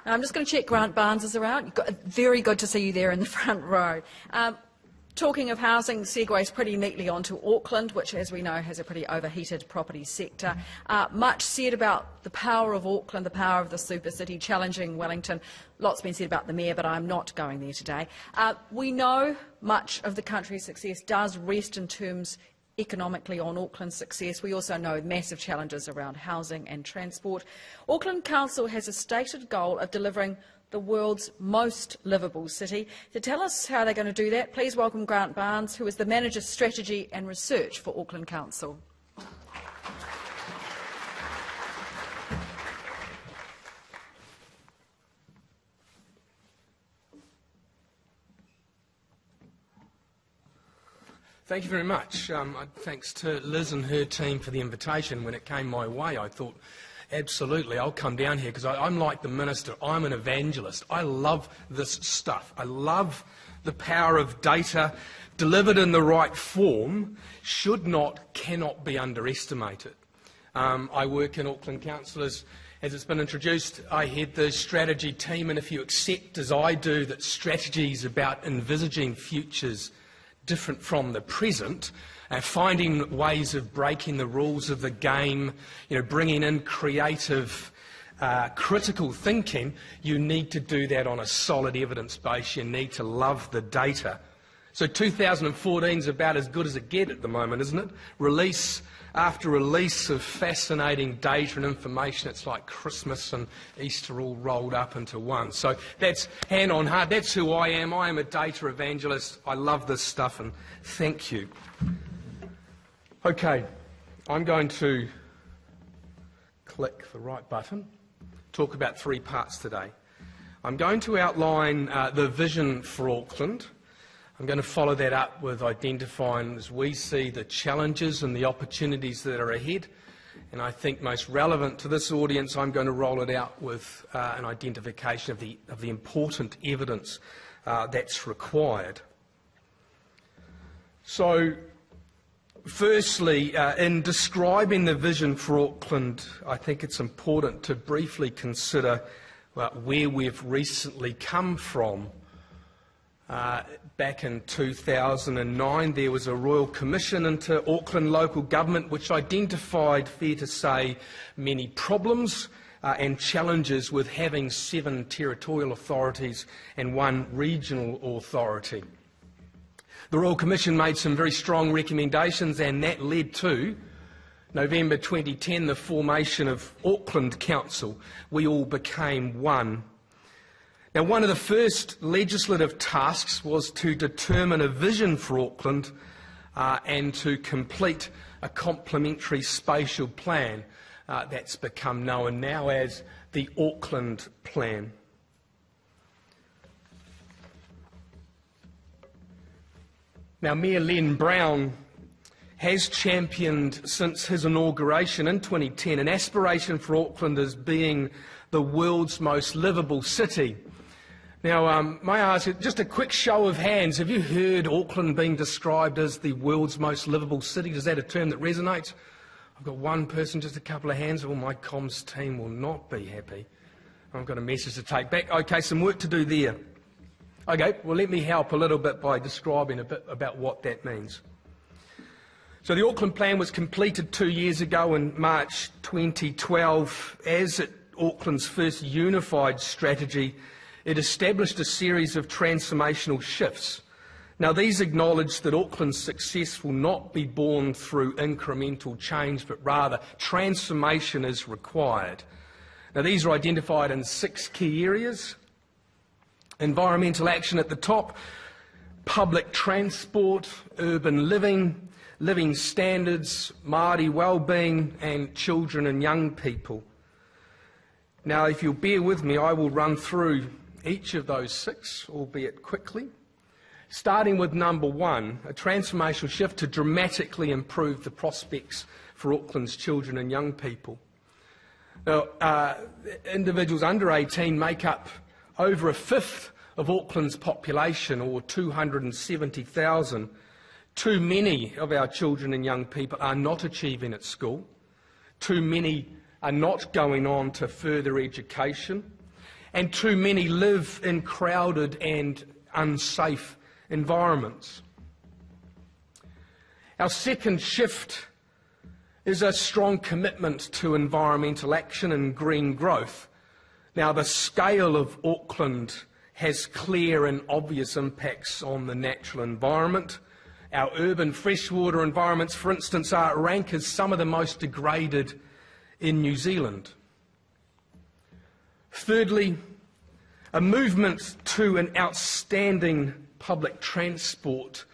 Now, I'm just going to check Grant Barnes is around. Very good to see you there in the front row. Talking of housing, segues pretty neatly onto Auckland, which, as we know, has a pretty overheated property sector. Much said about the power of Auckland, the power of the super city, challenging Wellington. Lots been said about the mayor, but I'm not going there today. We know much of the country's success does rest in terms economically on Auckland's success. We also know massive challenges around housing and transport. Auckland Council has a stated goal of delivering the world's most livable city. To tell us how they're going to do that, please welcome Grant Barnes, who is the Manager Strategy and Research for Auckland Council. Thank you very much. Thanks to Liz and her team for the invitation. When it came my way, I thought, absolutely, I'll come down here because I'm like the minister. I'm an evangelist. I love this stuff. I love the power of data delivered in the right form. Cannot be underestimated. I work in Auckland Council as it's been introduced. I head the strategy team, and if you accept, as I do, that strategy is about envisaging futures different from the present, finding ways of breaking the rules of the game, bringing in creative, critical thinking, you need to do that on a solid evidence base. You need to love the data. So 2014 is about as good as it gets at the moment, isn't it? Release after release of fascinating data and information. It's like Christmas and Easter all rolled up into one. So that's hand on heart. That's who I am. I am a data evangelist. I love this stuff, and thank you. Okay, I'm going to click the right button, talk about three parts today. I'm going to outline the vision for Auckland. I'm going to follow that up with identifying, as we see, the challenges and the opportunities that are ahead. And I think most relevant to this audience, I'm going to roll it out with an identification of the important evidence that's required. So, firstly, in describing the vision for Auckland, I think it's important to briefly consider where we've recently come from. Back in 2009, there was a Royal Commission into Auckland local government which identified, fair to say, many problems and challenges with having 7 territorial authorities and 1 regional authority. The Royal Commission made some very strong recommendations, and that led to November 2010, the formation of Auckland Council. We all became one. Now, one of the first legislative tasks was to determine a vision for Auckland and to complete a complementary spatial plan that's become known now as the Auckland Plan. Now, Mayor Len Brown has championed since his inauguration in 2010 an aspiration for Auckland as being the world's most livable city. Now, may I ask you, just a quick show of hands, have you heard Auckland being described as the world's most livable city? Is that a term that resonates? I've got one person, just a couple of hands. Oh, my comms team will not be happy. I've got a message to take back. Okay, some work to do there. Okay, well, let me help a little bit by describing a bit about what that means. So the Auckland Plan was completed 2 years ago in March 2012. As Auckland's first unified strategy, it established a series of transformational shifts. Now, these acknowledge that Auckland's success will not be born through incremental change, but rather transformation is required. Now, these are identified in 6 key areas. Environmental action at the top, public transport, urban living, living standards, Māori wellbeing, and children and young people. Now, if you'll bear with me, I will run through each of those 6, albeit quickly. Starting with number 1, a transformational shift to dramatically improve the prospects for Auckland's children and young people. Now, individuals under 18 make up over 1/5 of Auckland's population, or 270,000. Too many of our children and young people are not achieving at school. Too many are not going on to further education. and too many live in crowded and unsafe environments. Our second shift is a strong commitment to environmental action and green growth. Now, the scale of Auckland has clear and obvious impacts on the natural environment. Our urban freshwater environments, for instance, are ranked as some of the most degraded in New Zealand. Thirdly, a movement to an outstanding public transport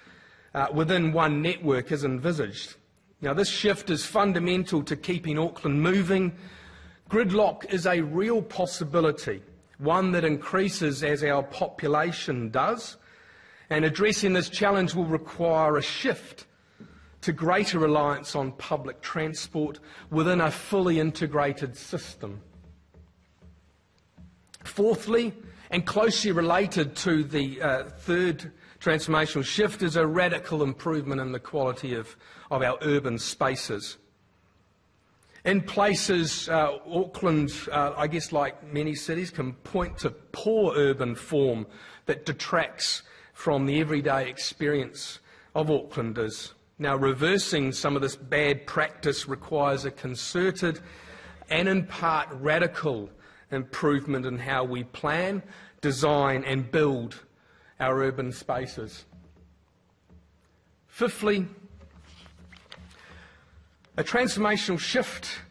within one network is envisaged. Now, this shift is fundamental to keeping Auckland moving. Gridlock is a real possibility, one that increases as our population does, and addressing this challenge will require a shift to greater reliance on public transport within a fully integrated system. Fourthly, and closely related to the third transformational shift, is a radical improvement in the quality of our urban spaces. In places, Auckland, I guess like many cities, can point to poor urban form that detracts from the everyday experience of Aucklanders. Now, reversing some of this bad practice requires a concerted and in part radical improvement in how we plan, design and build our urban spaces. Fifthly, a transformational shift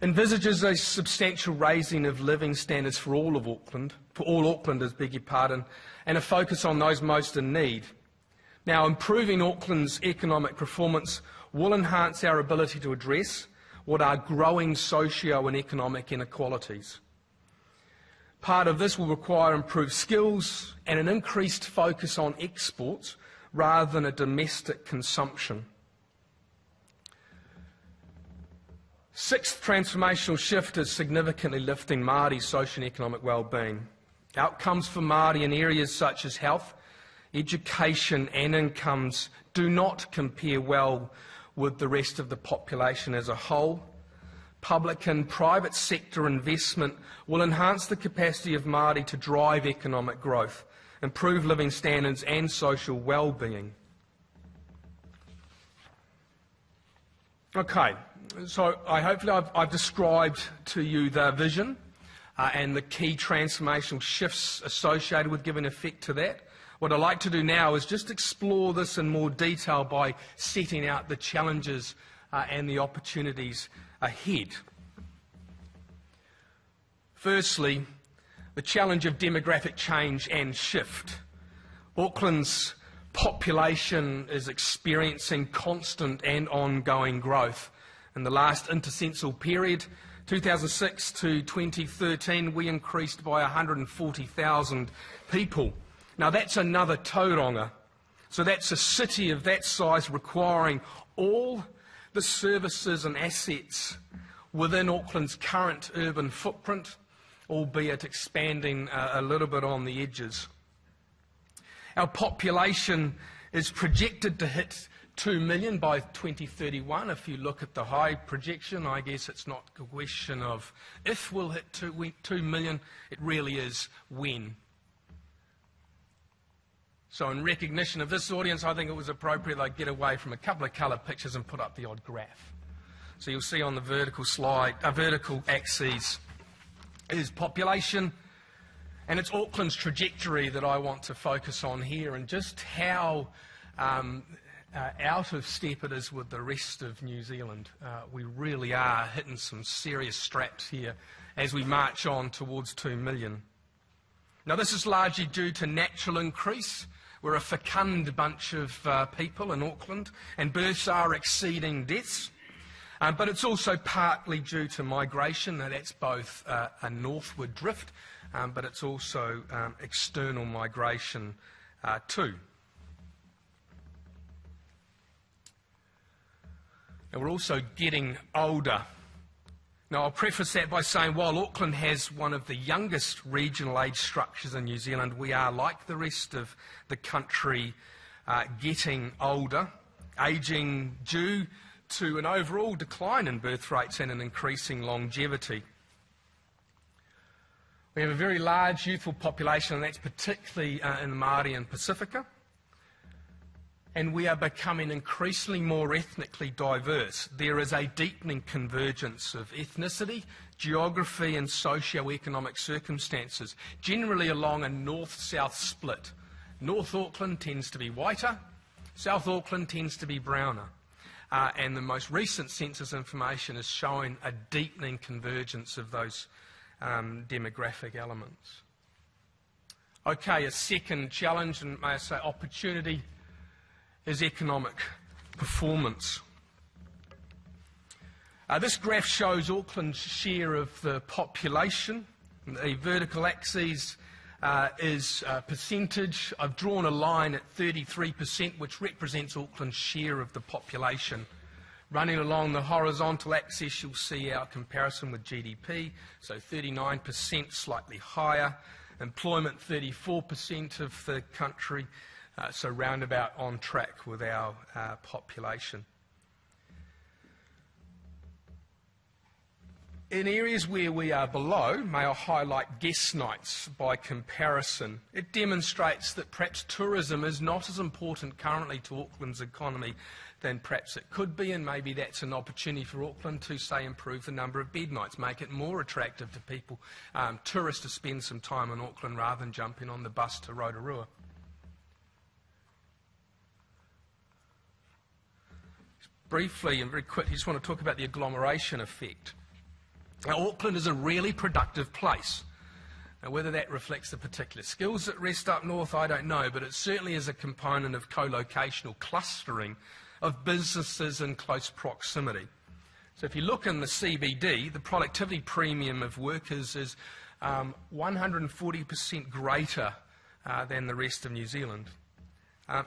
envisages a substantial raising of living standards for all Aucklanders, beg your pardon, and a focus on those most in need. Now, improving Auckland's economic performance will enhance our ability to address what are growing socio and economic inequalities. Part of this will require improved skills and an increased focus on exports rather than a domestic consumption. Sixth transformational shift is significantly lifting Māori's social and economic well-being. Outcomes for Māori in areas such as health, education and incomes do not compare well with the rest of the population as a whole. Public and private sector investment will enhance the capacity of Māori to drive economic growth, improve living standards and social well-being. Okay, so hopefully I've described to you the vision and the key transformational shifts associated with giving effect to that. What I'd like to do now is just explore this in more detail by setting out the challenges and the opportunities ahead. Firstly, the challenge of demographic change and shift. Auckland's population is experiencing constant and ongoing growth. In the last intercensal period, 2006 to 2013, we increased by 140,000 people. Now that's another Tauranga. So that's a city of that size requiring all the services and assets within Auckland's current urban footprint, albeit expanding a little bit on the edges. Our population is projected to hit 2 million by 2031. If you look at the high projection, I guess it's not a question of if we'll hit 2 million, it really is when. So in recognition of this audience, I think it was appropriate I get away from a couple of colour pictures and put up the odd graph. So you'll see on the vertical axis is population, and it's Auckland's trajectory that I want to focus on here, and just how out of step it is with the rest of New Zealand. We really are hitting some serious straps here as we march on towards 2 million. Now this is largely due to natural increase. We're a fecund bunch of people in Auckland, and births are exceeding deaths. But it's also partly due to migration. Now that's both a northward drift, but it's also external migration too. And we're also getting older. Now I'll preface that by saying while Auckland has one of the youngest regional age structures in New Zealand, we are, like the rest of the country, getting older, ageing due to an overall decline in birth rates and an increasing longevity. We have a very large youthful population, and that's particularly in the Māori and Pacifica. And we are becoming increasingly more ethnically diverse. There is a deepening convergence of ethnicity, geography and socio-economic circumstances, generally along a north-south split. North Auckland tends to be whiter, South Auckland tends to be browner. And the most recent census information is showing a deepening convergence of those demographic elements. Okay, a second challenge, and may I say opportunity, is economic performance. This graph shows Auckland's share of the population. The vertical axis is percentage. I've drawn a line at 33%, which represents Auckland's share of the population. Running along the horizontal axis, you'll see our comparison with GDP, so 39%, slightly higher. Employment, 34% of the country, so roundabout on track with our population. In areas where we are below, may I highlight guest nights by comparison. It demonstrates that perhaps tourism is not as important currently to Auckland's economy than perhaps it could be, and maybe that's an opportunity for Auckland to, say, improve the number of bed nights, make it more attractive to people, tourists, to spend some time in Auckland rather than jumping on the bus to Rotorua. Briefly and very quickly, I just want to talk about the agglomeration effect. Now, Auckland is a really productive place. Now, whether that reflects the particular skills that rest up north, I don't know, but it certainly is a component of co-location or clustering of businesses in close proximity. So if you look in the CBD, the productivity premium of workers is 140% greater than the rest of New Zealand.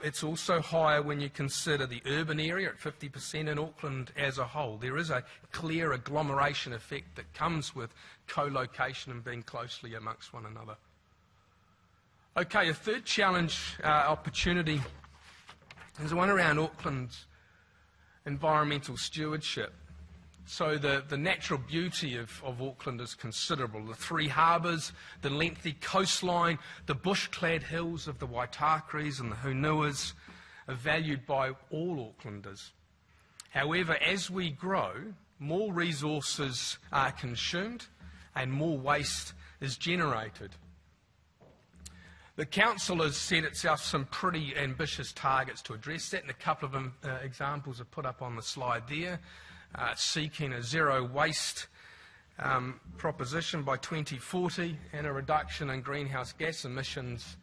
It's also higher when you consider the urban area at 50% and Auckland as a whole. There is a clear agglomeration effect that comes with co-location and being closely amongst one another. Okay, a third challenge, opportunity, is the one around Auckland's environmental stewardship. So the natural beauty of Auckland is considerable. The three harbours, the lengthy coastline, the bush-clad hills of the Waitakeres and the Hunuas are valued by all Aucklanders. However, as we grow, more resources are consumed and more waste is generated. The Council has set itself some pretty ambitious targets to address that, and a couple of examples are put up on the slide there. Seeking a zero waste proposition by 2040 and a reduction in greenhouse gas emissions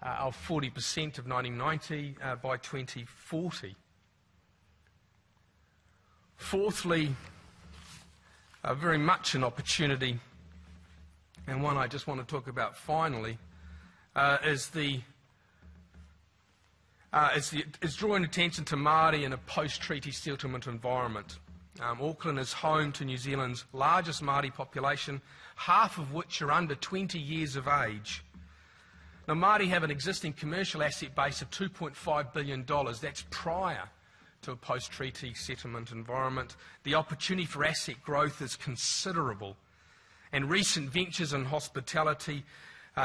of 40% of 1990 by 2040. Fourthly, very much an opportunity, and one I just want to talk about finally, is drawing attention to Māori in a post-treaty settlement environment. Auckland is home to New Zealand's largest Māori population, half of which are under 20 years of age. Now, Māori have an existing commercial asset base of $2.5 billion. That's prior to a post-treaty settlement environment. The opportunity for asset growth is considerable. And recent ventures in hospitality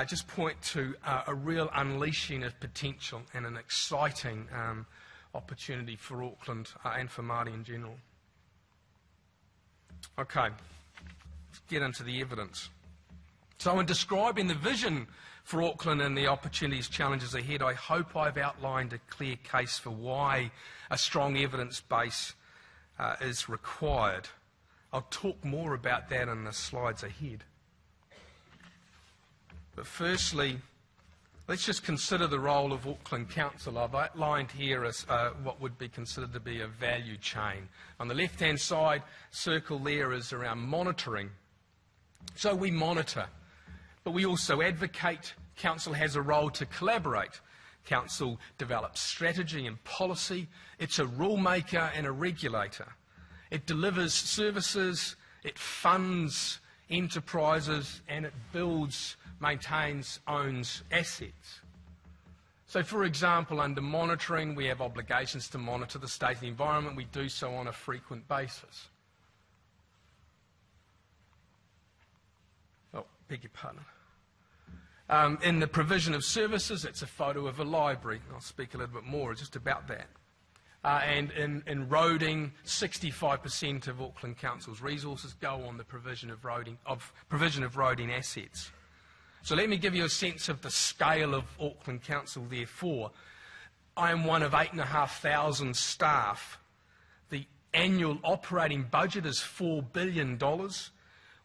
just point to a real unleashing of potential and an exciting opportunity for Auckland and for Māori in general. Okay, let's get into the evidence. So in describing the vision for Auckland and the opportunities, challenges ahead, I hope I've outlined a clear case for why a strong evidence base is required. I'll talk more about that in the slides ahead. But firstly, let's just consider the role of Auckland Council. I've outlined here as what would be considered to be a value chain. On the left-hand side, circle there is around monitoring. So we monitor, but we also advocate. Council has a role to collaborate. Council develops strategy and policy. It's a rule maker and a regulator. It delivers services, it funds enterprises, and it builds, maintains, owns assets. So, for example, under monitoring, we have obligations to monitor the state of the environment. We do so on a frequent basis. Oh, beg your pardon. In the provision of services, it's a photo of a library. I'll speak a little bit more just about that. And in roading, 65% of Auckland Council's resources go on the provision of roading assets. So let me give you a sense of the scale of Auckland Council, therefore. I am one of 8,500 staff. The annual operating budget is $4 billion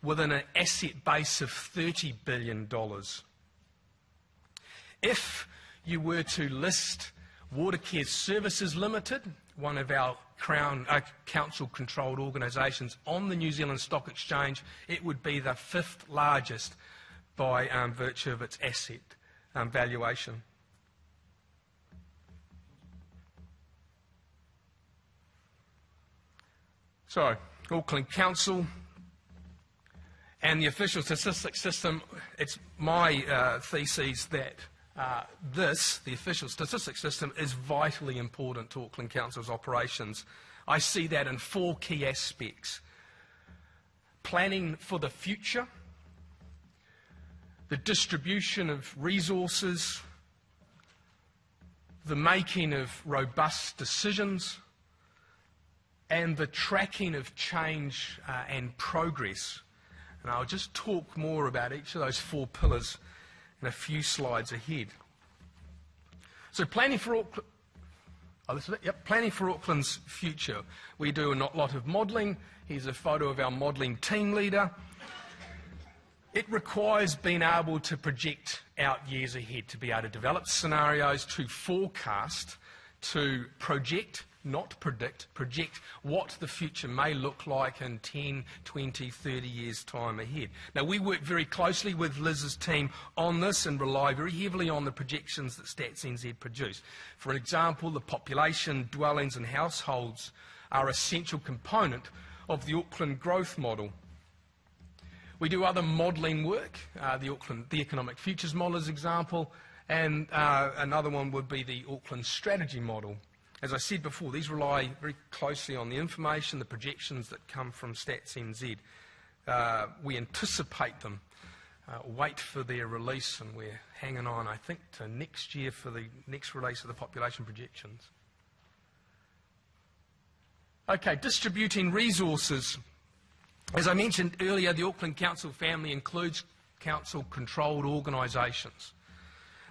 within an asset base of $30 billion. If you were to list Watercare Services Limited, one of our council-controlled organisations on the New Zealand Stock Exchange, it would be the 5th largest by virtue of its asset valuation. So, Auckland Council and the official statistics system, it's my thesis that the official statistics system, is vitally important to Auckland Council's operations. I see that in 4 key aspects. Planning for the future, the distribution of resources, the making of robust decisions, and the tracking of change and progress. And I'll just talk more about each of those 4 pillars in a few slides ahead. So planning for Auckland's future. We do a lot of modelling. Here's a photo of our modelling team leader. It requires being able to project out years ahead, to be able to develop scenarios, to forecast, to project, not predict, project what the future may look like in 10, 20, 30 years' time ahead. Now, we work very closely with Liz's team on this and rely very heavily on the projections that Stats NZ produce. For example, the population, dwellings and households are an essential component of the Auckland growth model. We do other modelling work, the Economic Futures Model as an example, and another one would be the Auckland Strategy Model. As I said before, these rely very closely on the information, the projections that come from Stats NZ. We anticipate them, wait for their release, and we're hanging on, I think, to next year for the next release of the population projections. Okay, distributing resources. As I mentioned earlier, the Auckland Council family includes council-controlled organisations.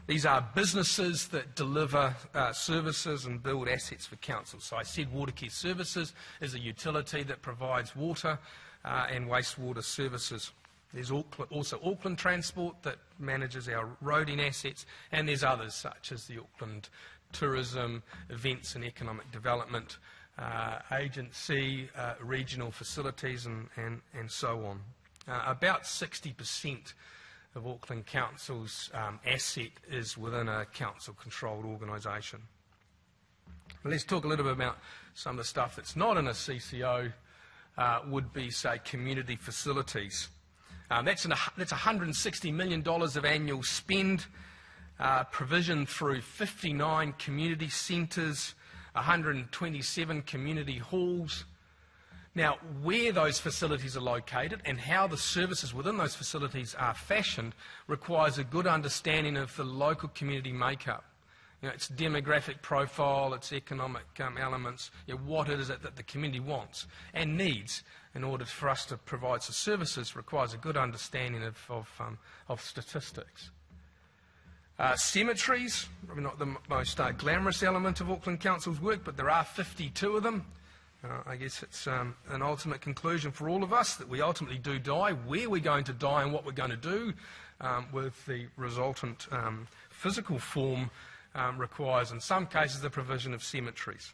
These are businesses that deliver services and build assets for council. So I said Watercare Services is a utility that provides water and wastewater services. There's also Auckland Transport that manages our roading assets, and there's others such as the Auckland Tourism, Events and Economic Development Agency, regional facilities and so on. About 60% of Auckland Council's asset is within a council-controlled organisation. Let's talk a little bit about some of the stuff that's not in a CCO, would be, say, community facilities. That's $160 million of annual spend, provision through 59 community centres, 127 community halls. Now, where those facilities are located and how the services within those facilities are fashioned requires a good understanding of the local community makeup. You know, its demographic profile, its economic elements, what it is that the community wants and needs in order for us to provide the services requires a good understanding of statistics. Cemeteries, probably not the most glamorous element of Auckland Council's work, but there are 52 of them. I guess it's an ultimate conclusion for all of us that we ultimately do die. Where we're going to die and what we're going to do with the resultant physical form requires, in some cases, the provision of cemeteries.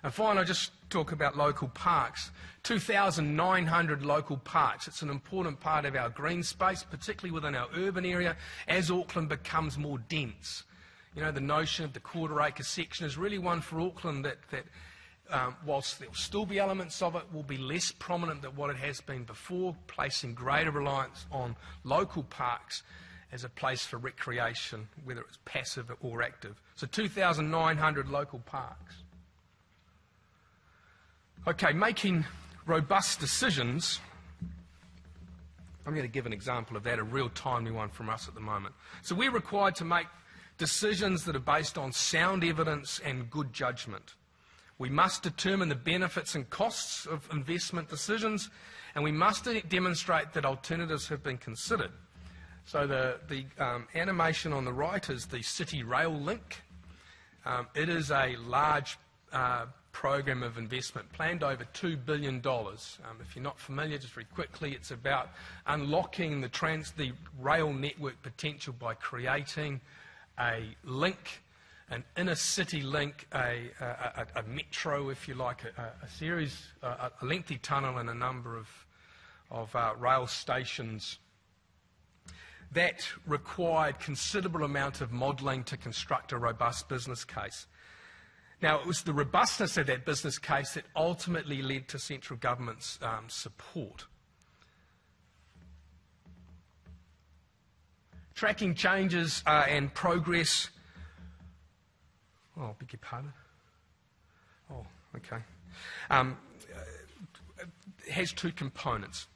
And finally, I'll just talk about local parks. 2,900 local parks. It's an important part of our green space, particularly within our urban area, as Auckland becomes more dense. You know, the notion of the quarter-acre section is really one for Auckland that whilst there will still be elements of it, will be less prominent than what it has been before, placing greater reliance on local parks as a place for recreation, whether it's passive or active. So 2,900 local parks. Okay, making robust decisions. I'm going to give an example of that, a real timely one from us at the moment. So we're required to make decisions that are based on sound evidence and good judgment. We must determine the benefits and costs of investment decisions, and we must demonstrate that alternatives have been considered. So the animation on the right is the City Rail Link. It is a large program of investment planned over $2 billion. If you're not familiar, just very quickly, it's about unlocking the rail network potential by creating a link, an inner city link, a metro, if you like, a lengthy tunnel and a number of rail stations. That required considerable amount of modelling to construct a robust business case. Now, it was the robustness of that business case that ultimately led to central government's support. Tracking changes and progress. Oh, beg your pardon. Oh, okay. It has two components.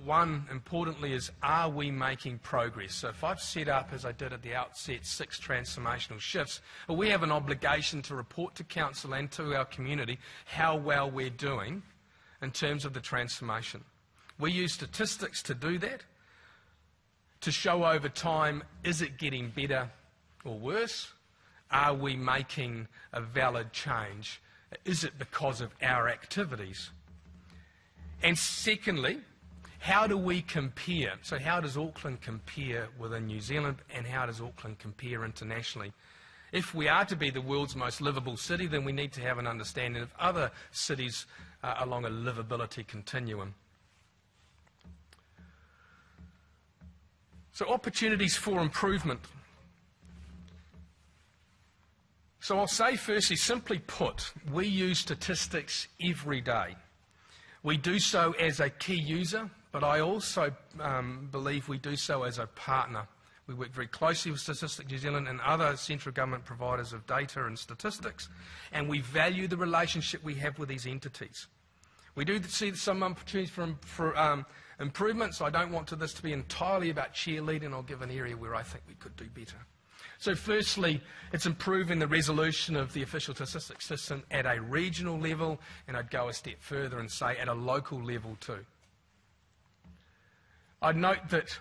One, importantly, is are we making progress? So if I've set up, as I did at the outset, 6 transformational shifts, we have an obligation to report to Council and to our community how well we're doing in terms of the transformation. We use statistics to do that, to show over time, is it getting better or worse? Are we making a valid change? Is it because of our activities? And secondly, how do we compare? So how does Auckland compare within New Zealand, and how does Auckland compare internationally? If we are to be the world's most livable city, then we need to have an understanding of other cities along a livability continuum. So opportunities for improvement. So I'll say firstly, simply put, we use statistics every day. We do so as a key user, but I also believe we do so as a partner. We work very closely with Statistics New Zealand and other central government providers of data and statistics, and we value the relationship we have with these entities. We do see some opportunities for improvement, so I don't want this to be entirely about cheerleading. I'll give an area where I think we could do better. So firstly, it's improving the resolution of the official statistics system at a regional level, and I'd go a step further and say at a local level too. I'd note that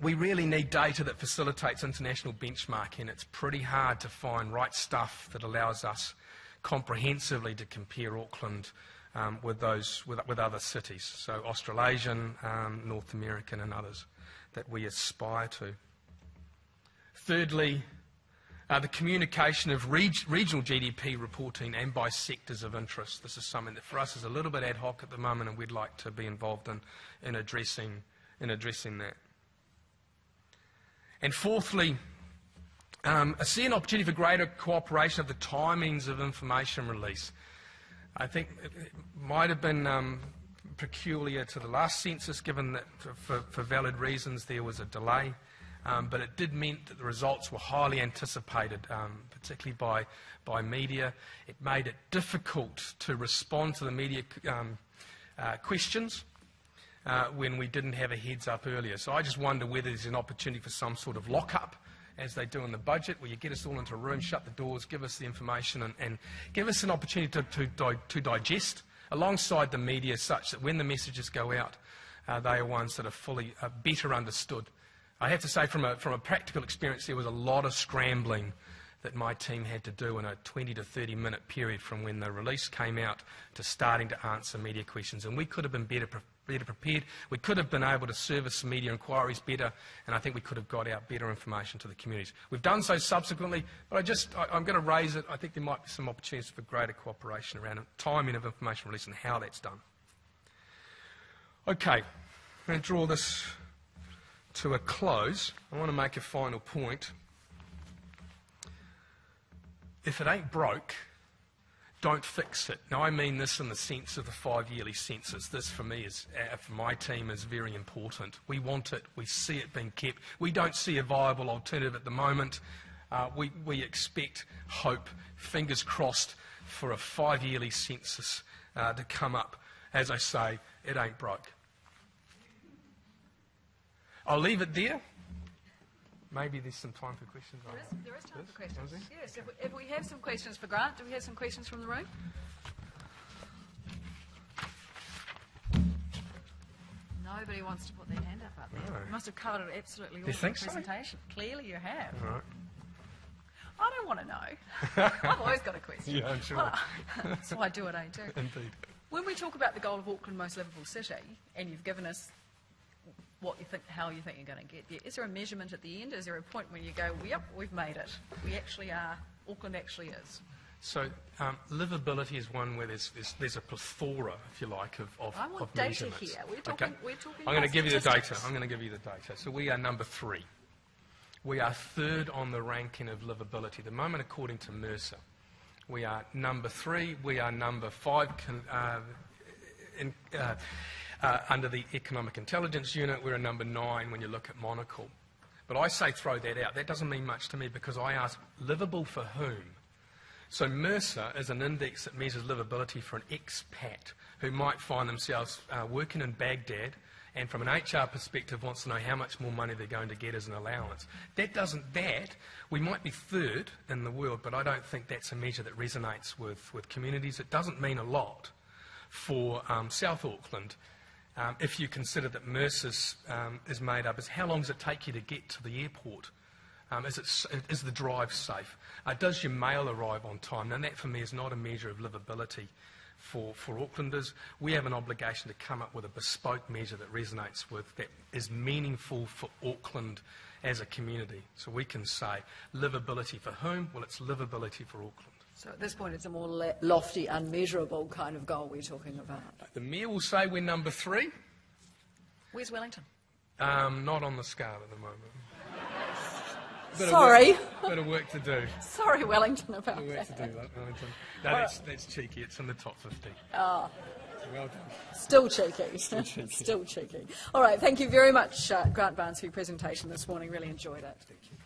we really need data that facilitates international benchmarking. It's pretty hard to find right stuff that allows us comprehensively to compare Auckland with other cities, so Australasian, North American and others that we aspire to. Thirdly, the communication of regional GDP reporting and by sectors of interest. This is something that for us is a little bit ad hoc at the moment, and we'd like to be involved in addressing that. And fourthly, I see an opportunity for greater cooperation of the timings of information release. I think it might have been peculiar to the last census, given that for valid reasons there was a delay. But it did mean that the results were highly anticipated, particularly by media. It made it difficult to respond to the media questions when we didn't have a heads up earlier. So I just wonder whether there's an opportunity for some sort of lock-up, as they do in the budget, where you get us all into a room, shut the doors, give us the information and give us an opportunity to digest alongside the media, such that when the messages go out, they are ones that are better understood. I have to say, from a practical experience, there was a lot of scrambling that my team had to do in a 20 to 30 minute period from when the release came out to starting to answer media questions. And we could have been better prepared. We could have been able to service media inquiries better, and I think we could have got out better information to the communities. We've done so subsequently, but I'm going to raise it. I think there might be some opportunities for greater cooperation around timing of information release and how that's done. Okay, I'm going to draw this to a close. I want to make a final point. If it ain't broke, don't fix it. Now, I mean this in the sense of the 5-yearly census. This, for me, for my team, is very important. We want it. We see it being kept. We don't see a viable alternative at the moment. We expect, hope, fingers crossed, for a 5-yearly census to come up. As I say, it ain't broke. I'll leave it there. Maybe there's some time for questions. There is time for questions. Yes, if we have some questions for Grant, do we have some questions from the room? Nobody wants to put their hand up there. No. You must have covered it absolutely all Do you in the think so? presentation. Clearly you have. All right. I don't want to know. I've always got a question. Yeah, I'm sure. Well, that's why I do what I do. Indeed. When we talk about the goal of Auckland most livable city, and you've given us what you think, how you think you're going to get there, is there a measurement at the end? Is there a point when you go, well, yep, we've made it. We actually are. Auckland actually is. So livability is one where there's a plethora, if you like, of I want of data measurements. here. We're talking I'm going to give you the data. statistics. I'm going to give you the data. So we are number 3. We are 3rd on the ranking of livability at the moment, according to Mercer. We are number 3. We are number 5 under the Economic Intelligence Unit. We're a number 9 when you look at Monocle. But I say throw that out. That doesn't mean much to me because I ask livable for whom? So Mercer is an index that measures livability for an expat who might find themselves working in Baghdad and from an HR perspective wants to know how much more money they're going to get as an allowance. We might be 3rd in the world, but I don't think that's a measure that resonates with communities. It doesn't mean a lot for South Auckland if you consider that Mercer's is made up as how long does it take you to get to the airport? Is the drive safe? Does your mail arrive on time? Now that for me is not a measure of livability for Aucklanders. We have an obligation to come up with a bespoke measure that resonates with, that is meaningful for Auckland as a community. So we can say livability for whom? Well, it's livability for Auckland. So at this point, it's a more lofty, unmeasurable kind of goal we're talking about. The Mayor will say we're number 3. Where's Wellington? Not on the scale at the moment. Sorry. Bit of work to do. Sorry, Wellington, about Bit of work that. to do, Wellington. No, that's cheeky. It's in the top 50. Ah, Well done. still cheeky. Still cheeky. All right, thank you very much, Grant Barnes, for your presentation this morning. Really enjoyed it. Thank you.